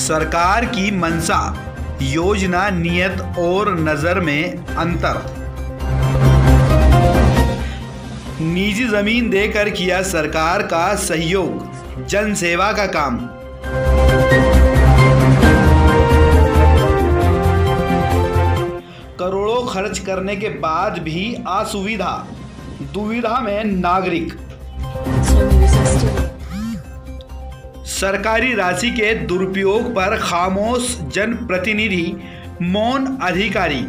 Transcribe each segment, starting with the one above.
सरकार की मंशा, योजना, नियत और नजर में अंतर। निजी जमीन देकर किया सरकार का सहयोग, जन सेवा का काम। करोड़ों खर्च करने के बाद भी असुविधा, दुविधा में नागरिक। सरकारी राशि के दुरुपयोग पर खामोश जनप्रतिनिधि, मौन अधिकारी।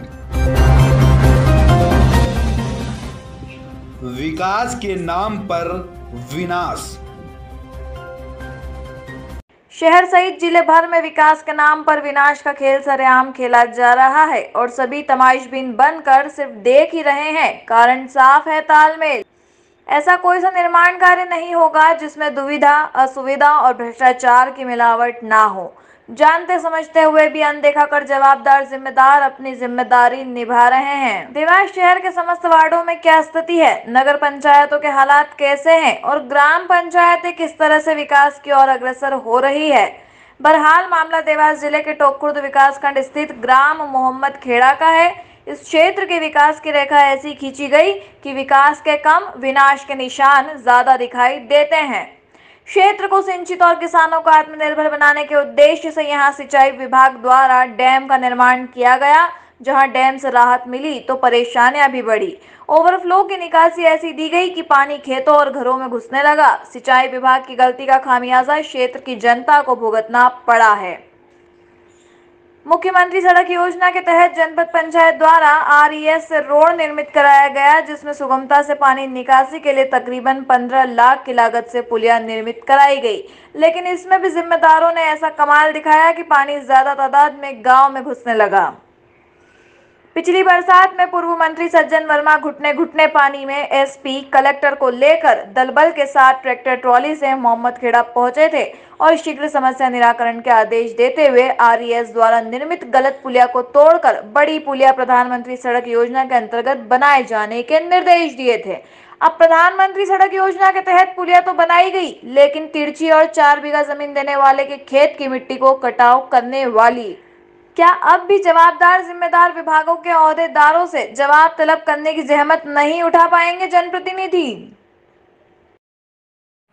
विकास के नाम पर विनाश। शहर सहित जिले भर में विकास के नाम पर विनाश का खेल सरेआम खेला जा रहा है और सभी तमाशबीन बनकर सिर्फ देख ही रहे हैं। कारण साफ है, तालमेल। ऐसा कोई सा निर्माण कार्य नहीं होगा जिसमें दुविधा, असुविधा और भ्रष्टाचार की मिलावट ना हो। जानते समझते हुए भी अनदेखा कर जवाबदार जिम्मेदार अपनी जिम्मेदारी निभा रहे हैं। देवास शहर के समस्त वार्डों में क्या स्थिति है, नगर पंचायतों के हालात कैसे हैं और ग्राम पंचायतें किस तरह से विकास की ओर अग्रसर हो रही है। बहरहाल मामला देवास जिले के टोकखुर्द विकासखंड स्थित ग्राम मोहम्मद खेड़ा का है। इस क्षेत्र के विकास की रेखा ऐसी खींची गई कि विकास के कम, विनाश के निशान ज्यादा दिखाई देते हैं। क्षेत्र को सिंचित और किसानों को आत्मनिर्भर बनाने के उद्देश्य से यहां सिंचाई विभाग द्वारा डैम का निर्माण किया गया। जहां डैम से राहत मिली तो परेशानियां भी बढ़ी। ओवरफ्लो की निकासी ऐसी दी गई कि पानी खेतों और घरों में घुसने लगा। सिंचाई विभाग की गलती का खामियाजा क्षेत्र की जनता को भुगतना पड़ा है। मुख्यमंत्री सड़क योजना के तहत जनपद पंचायत द्वारा आरईएस से रोड निर्मित कराया गया, जिसमें सुगमता से पानी निकासी के लिए तकरीबन 15 लाख की लागत से पुलिया निर्मित कराई गई। लेकिन इसमें भी जिम्मेदारों ने ऐसा कमाल दिखाया कि पानी ज्यादा तादाद में गांव में घुसने लगा। पिछली बरसात में पूर्व मंत्री सज्जन वर्मा घुटने घुटने पानी में एसपी कलेक्टर को लेकर दलबल के साथ ट्रैक्टर ट्रॉली से मोहम्मद खेड़ा पहुंचे थे और शीघ्र समस्या निराकरण के आदेश देते हुए आरईएस द्वारा निर्मित गलत पुलिया को तोड़कर बड़ी पुलिया प्रधानमंत्री सड़क योजना के अंतर्गत बनाए जाने के निर्देश दिए थे। अब प्रधानमंत्री सड़क योजना के तहत पुलिया तो बनाई गई, लेकिन तिरछी और 4 बीघा जमीन देने वाले के खेत की मिट्टी को कटाव करने वाली। क्या अब भी जवाबदार जिम्मेदार विभागों के ओहदेदारों से जवाब तलब करने की जहमत नहीं उठा पाएंगे जनप्रतिनिधि?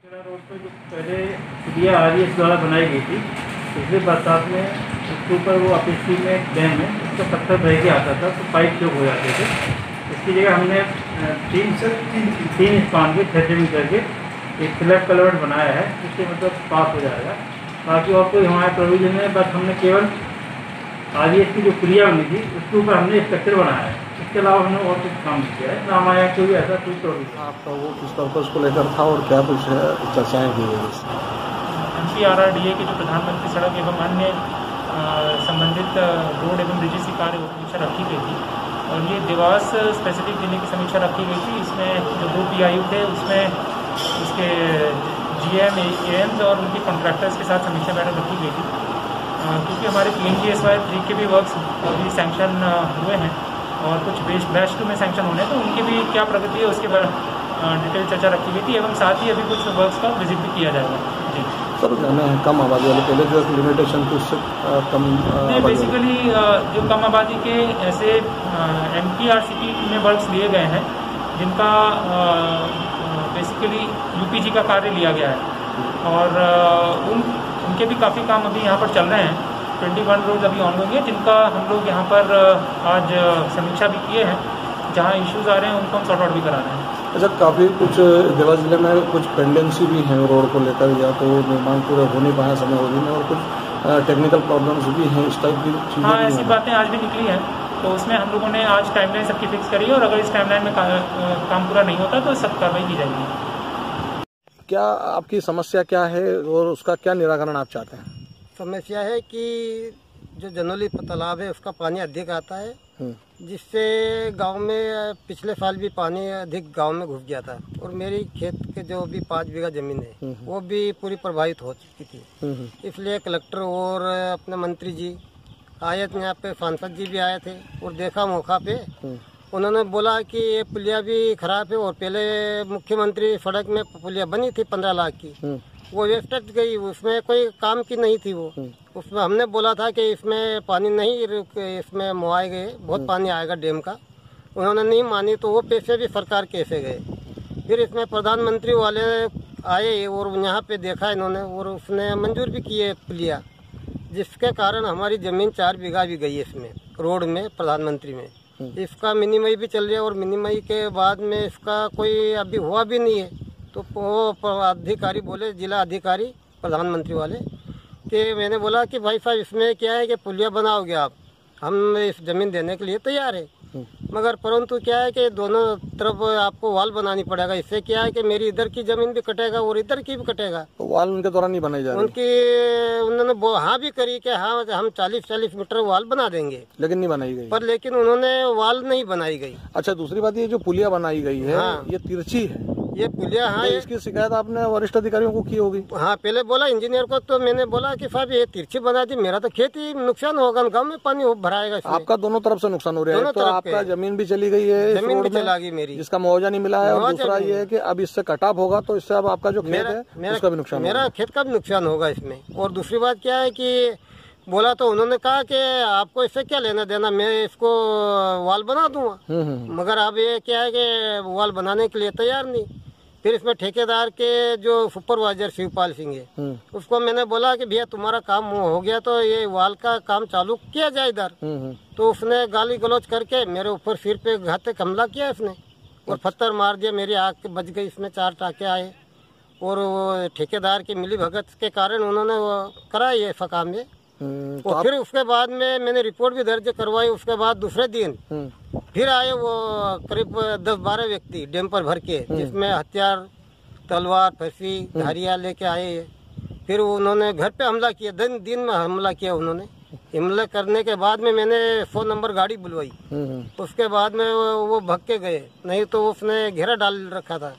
रोड पर जो पहले पुलिया आरईएस द्वारा बनाई गई थी, पिछले बरसात में उसके ऊपर वो अपिस्टी में डैम है, उसका पत्थर बह के आता था तो पाइप चौक हो जाते थे। इसकी जगह हमने 3 स्पान के थ्रेडिंग करके एक फ्लैट कलवर्ट बनाया है, जिससे मतलब पास हो जाएगा। बाकी और कोई हमारे प्रोविजन है, बस हमने केवल आरईएस की जो पुलिया बनी थी उसके ऊपर हमने स्ट्रक्चर बनाया है। इसके अलावा हमने और कुछ काम किया है ना, हमारे यहाँ कोई ऐसा कोई प्रोविजन। आपका वो किस पर्पज़ को लेकर था और क्या कुछ चर्चाएँ की गई? MCRRDA की जो प्रधानमंत्री सड़क एवं अन्य संबंधित रोड एवं ब्रिजेस की कार्य समीक्षा रखी गई थी और ये देवास स्पेसिफिक जिले की समीक्षा रखी गई थी। इसमें जो 2 PIU थे उसमें उसके GM, AMs और उनके कॉन्ट्रैक्टर्स के साथ समीक्षा बैठक रखी गई थी। क्योंकि हमारे PNGSY 3 के भी वर्क्स अभी सैंक्शन हुए हैं और कुछ बैच 2 में सैंक्शन होने, तो उनकी भी क्या प्रगति है उसके बारे डिटेल चर्चा रखी गई थी एवं साथ ही अभी कुछ वर्क्स का विजिट भी किया जाएगा। जी सर, कम आबादी वाले पहले जो लिमिटेशन थी उससे कम बेसिकली जो कम आबादी के ऐसे MPRCP में वर्क्स लिए गए हैं जिनका बेसिकली UPG का कार्य लिया गया है और उनके भी काफ़ी काम अभी यहाँ पर चल रहे हैं। 21 रोड अभी ऑनगोइंग है, जिनका हम लोग यहाँ पर आज समीक्षा भी किए हैं। जहाँ इश्यूज आ रहे हैं उनको हम सॉर्ट आउट भी करा रहे हैं। अच्छा, काफ़ी कुछ देवास जिले में कुछ पेंडेंसी भी हैं रोड को लेकर, या तो निर्माण पूरे हो नहीं पाया समय अवधि में और कुछ टेक्निकल प्रॉब्लम्स भी हैं, इस टाइप की चीज़ें। हाँ, ऐसी बातें आज भी निकली हैं, तो उसमें हम लोगों ने आज टाइमलाइन सबकी फिक्स करी है और अगर इस टाइमलाइन में काम पूरा नहीं होता तो सब कार्रवाई की जाएगी। क्या आपकी समस्या क्या है और उसका क्या निराकरण आप चाहते हैं? समस्या है कि जो जनोली तालाब है उसका पानी अधिक आता है, जिससे गांव में पिछले साल भी पानी अधिक गांव में घुस गया था और मेरी खेत के जो भी 5 बीघा जमीन है वो भी पूरी प्रभावित हो चुकी थी। इसलिए कलेक्टर और अपने मंत्री जी आए थे यहाँ पे, सांसद जी भी आए थे और देखा मौका पे उन्होंने बोला कि ये पुलिया भी खराब है और पहले मुख्यमंत्री सड़क में पुलिया बनी थी 15 लाख की, वो वेस्टेज गई, उसमें कोई काम की नहीं थी वो, उसमें हमने बोला था कि इसमें पानी नहीं, इसमें मुआए गए, बहुत पानी आएगा डैम का। उन्होंने नहीं मानी तो वो पैसे भी सरकार कैसे गए। फिर इसमें प्रधानमंत्री वाले आए और यहाँ पे देखा इन्होंने और उसने मंजूर भी किए पुलिया, जिसके कारण हमारी ज़मीन 4 बीघा भी गई इसमें रोड में, प्रधानमंत्री में। इसका मिनीमई भी चल रहा है और मिनीमई के बाद में इसका कोई अभी हुआ भी नहीं है। तो वो अधिकारी बोले, जिला अधिकारी प्रधानमंत्री वाले, कि मैंने बोला कि भाई साहब इसमें क्या है कि पुलिया बनाओगे आप, हम इस ज़मीन देने के लिए तैयार है, मगर परंतु क्या है कि दोनों तरफ आपको वाल बनानी पड़ेगा। इससे क्या है कि मेरी इधर की ज़मीन भी कटेगा और इधर की भी कटेगा। तो वाल उनके द्वारा नहीं बनाई जा रही? उन्होंने हाँ भी करी कि हाँ हम 40-40 मीटर वाल बना देंगे, लेकिन नहीं बनाई गई। पर लेकिन उन्होंने वाल नहीं बनाई गई। अच्छा, दूसरी बात ये जो पुलिया बनाई गई है, हाँ, ये तिरछी है, ये पुलिया। हाँ, तो इसकी शिकायत आपने वरिष्ठ अधिकारियों को की होगी? हाँ, पहले बोला इंजीनियर को, तो मैंने बोला कि साहब ये तिरछी बना दी, मेरा तो खेती नुकसान होगा, गांव में पानी भराएगा। आपका दोनों तरफ से नुकसान हो रहा है। तो आपका जमीन भी चली गई है, जमीन भी चला गई मेरी, जिसका मुआवजा नहीं मिला है, और दूसरा ये है कि अब इससे कटाव होगा तो इससे अब आपका जो खेत है उसका भी नुकसान, मेरा खेत का भी नुकसान होगा इसमें। और दूसरी बात क्या है कि बोला तो उन्होंने कहा कि आपको इससे क्या लेना देना, मैं इसको वाल बना दूंगा, मगर अब ये क्या है कि वाल बनाने के लिए तैयार नहीं। फिर इसमें ठेकेदार के जो सुपरवाइजर शिवपाल सिंह है, उसको मैंने बोला कि भैया तुम्हारा काम हो गया तो ये वाल का काम चालू किया जाए इधर। तो उसने गाली गलौज करके मेरे ऊपर सिर पे घातक हमला किया इसने और पत्थर मार दिया, मेरी आँख बच गई, इसमें 4 टाँके आए। और वो ठेकेदार की मिली भगत के कारण उन्होंने वो कराया ये ऐसा काम है। और फिर उसके बाद में मैंने रिपोर्ट भी दर्ज करवाई। उसके बाद दूसरे दिन फिर आए वो करीब 10-12 व्यक्ति डैम पर भर के, जिसमें हथियार, तलवार, फंसी, धारियाँ लेके आए। फिर उन्होंने घर पे हमला किया, दिन में हमला किया उन्होंने। हमला करने के बाद में मैंने 100 नंबर गाड़ी बुलवाई, उसके बाद में वो भाग के गए, नहीं तो उसने घेरा डाल रखा था।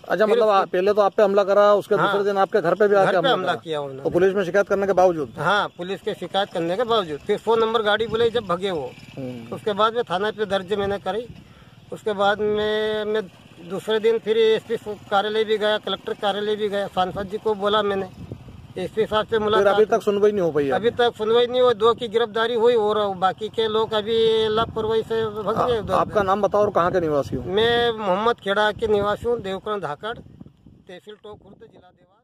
अच्छा, मतलब पहले तो आप पे हमला करा, उसके दूसरे दिन आपके घर पे भी आके हमला किया उन्होंने। तो पुलिस में शिकायत करने के बावजूद? हाँ, पुलिस के शिकायत करने के बावजूद फिर 100 नंबर गाड़ी बुलाई, जब भगे वो। उसके बाद में थाना पे दर्ज मैंने करी। उसके बाद में मैं दूसरे दिन फिर एसपी कार्यालय भी गया, कलेक्टर कार्यालय भी गया। सांसद जी को बोला मैंने, एसपी साहब से मुलाकात। अभी तक सुनवाई नहीं हो पाई? अभी तक सुनवाई नहीं हुई। 2 की गिरफ्तारी हुई और बाकी के लोग अभी लापरवाही से भग गए। आपका नाम बताओ और कहाँ के निवासी हो? मैं मोहम्मद खेड़ा के निवासी हूँ, देवकरण धाकड़, तहसील टोक, खुर्द, जिला देवास।